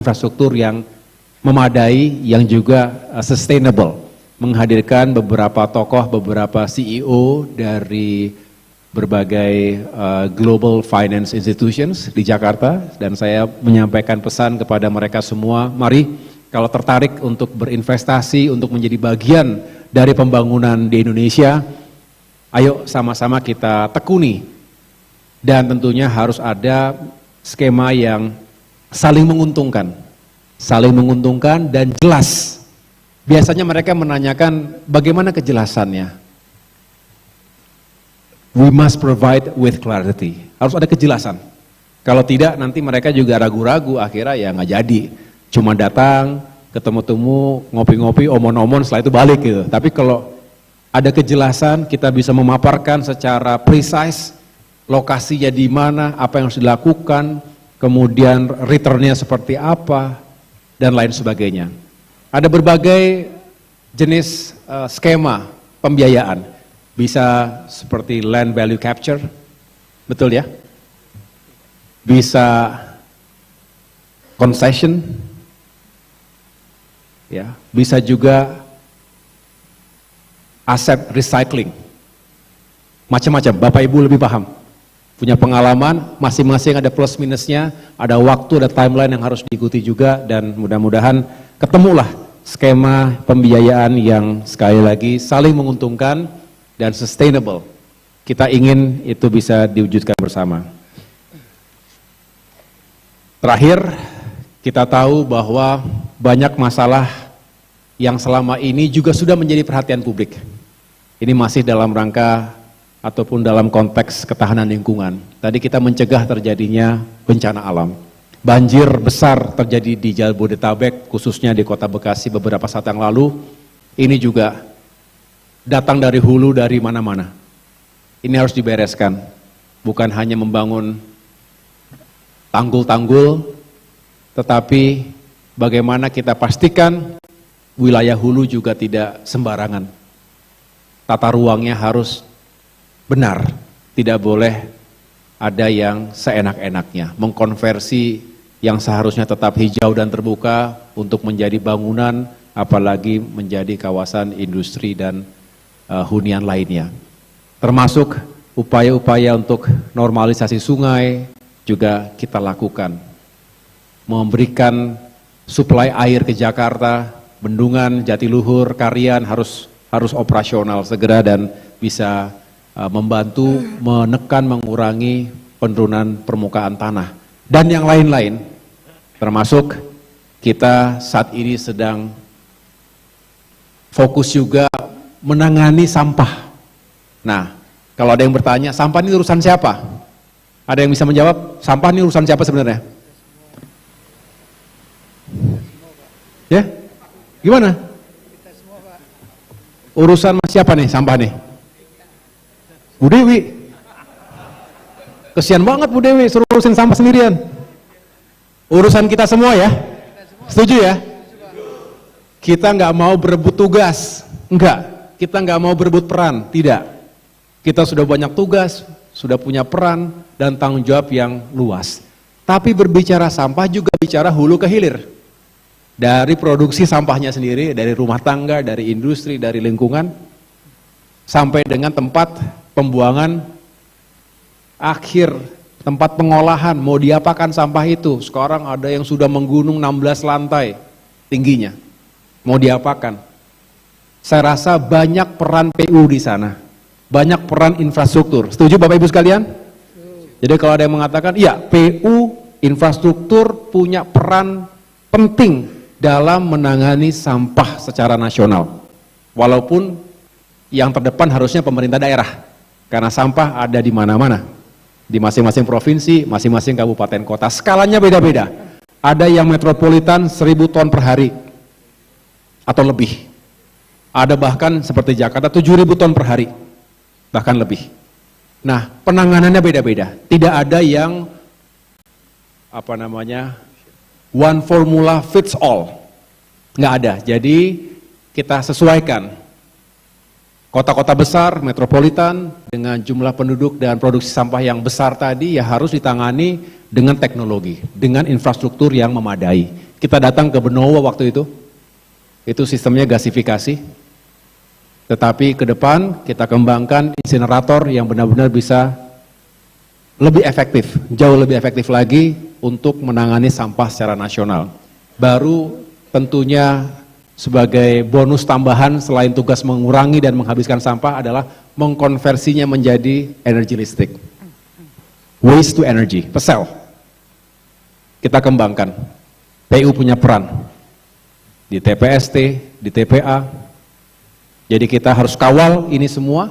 infrastruktur yang memadai, yang juga sustainable. Menghadirkan beberapa tokoh, beberapa CEO dari berbagai global finance institutions di Jakarta, dan saya menyampaikan pesan kepada mereka semua, mari kalau tertarik untuk berinvestasi, untuk menjadi bagian dari pembangunan di Indonesia, ayo sama-sama kita tekuni. Dan tentunya harus ada skema yang saling menguntungkan dan jelas. Biasanya mereka menanyakan bagaimana kejelasannya. We must provide with clarity. Harus ada kejelasan. Kalau tidak nanti mereka juga ragu-ragu, akhirnya ya nggak jadi. Cuma datang, ketemu-temu, ngopi-ngopi, omon-omon, setelah itu balik gitu. Tapi kalau ada kejelasan, kita bisa memaparkan secara precise lokasinya di mana, apa yang harus dilakukan, kemudian returnnya seperti apa, dan lain sebagainya. Ada berbagai jenis skema pembiayaan, bisa seperti land value capture, betul ya? Bisa concession, ya, bisa juga aset recycling, macam-macam. Bapak Ibu lebih paham, punya pengalaman, masing-masing ada plus minusnya, ada waktu, ada timeline yang harus diikuti juga, dan mudah-mudahan ketemulah skema pembiayaan yang sekali lagi saling menguntungkan dan sustainable. Kita ingin itu bisa diwujudkan bersama. Terakhir, kita tahu bahwa banyak masalah yang selama ini juga sudah menjadi perhatian publik. Ini masih dalam rangka ataupun dalam konteks ketahanan lingkungan. Tadi kita mencegah terjadinya bencana alam. Banjir besar terjadi di Jabodetabek, khususnya di Kota Bekasi beberapa saat yang lalu. Ini juga datang dari hulu, dari mana-mana. Ini harus dibereskan. Bukan hanya membangun tanggul-tanggul, tetapi bagaimana kita pastikan wilayah hulu juga tidak sembarangan. Tata ruangnya harus benar, tidak boleh ada yang seenak-enaknya, mengkonversi yang seharusnya tetap hijau dan terbuka untuk menjadi bangunan, apalagi menjadi kawasan industri dan hunian lainnya. Termasuk upaya-upaya untuk normalisasi sungai juga kita lakukan. Memberikan suplai air ke Jakarta, bendungan, Jatiluhur, Karian harus operasional segera dan bisa membantu menekan, mengurangi penurunan permukaan tanah. Dan yang lain-lain, termasuk kita saat ini sedang fokus juga menangani sampah. Nah, kalau ada yang bertanya, sampah ini urusan siapa? Ada yang bisa menjawab, sampah ini urusan siapa sebenarnya? Ya? Gimana? Urusan siapa nih sampah nih? Bu Dewi. Kesian banget Bu Dewi suruh urusin sampah sendirian. Urusan kita semua ya? Setuju ya? Kita nggak mau berebut tugas, enggak. Kita nggak mau berebut peran, tidak. Kita sudah banyak tugas, sudah punya peran dan tanggung jawab yang luas. Tapi berbicara sampah juga bicara hulu ke hilir. Dari produksi sampahnya sendiri, dari rumah tangga, dari industri, dari lingkungan, sampai dengan tempat pembuangan akhir, tempat pengolahan, mau diapakan sampah itu. Sekarang ada yang sudah menggunung 16 lantai tingginya, mau diapakan. Saya rasa banyak peran PU di sana, banyak peran infrastruktur. Setuju Bapak Ibu sekalian? Jadi kalau ada yang mengatakan, iya PU, infrastruktur punya peran penting dalam menangani sampah secara nasional. Walaupun yang terdepan harusnya pemerintah daerah, karena sampah ada di mana-mana, di masing-masing provinsi, masing-masing kabupaten kota. Skalanya beda-beda. Ada yang metropolitan 1000 ton per hari atau lebih. Ada bahkan seperti Jakarta 7000 ton per hari, bahkan lebih. Nah, penanganannya beda-beda. Tidak ada yang one formula fits all, nggak ada. Jadi kita sesuaikan. Kota-kota besar, metropolitan, dengan jumlah penduduk dan produksi sampah yang besar tadi, ya harus ditangani dengan teknologi, dengan infrastruktur yang memadai. Kita datang ke Benowo waktu itu sistemnya gasifikasi, tetapi ke depan kita kembangkan insinerator yang benar-benar bisa lebih efektif, jauh lebih efektif lagi untuk menangani sampah secara nasional. Baru tentunya sebagai bonus tambahan selain tugas mengurangi dan menghabiskan sampah adalah mengkonversinya menjadi energi listrik. Waste to energy, PESEL. Kita kembangkan. PU punya peran di TPST, di TPA. Jadi kita harus kawal ini semua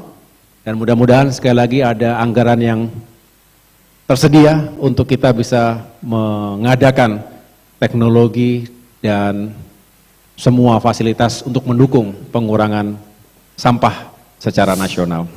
dan mudah-mudahan sekali lagi ada anggaran yang tersedia untuk kita bisa mengadakan teknologi dan semua fasilitas untuk mendukung pengurangan sampah secara nasional.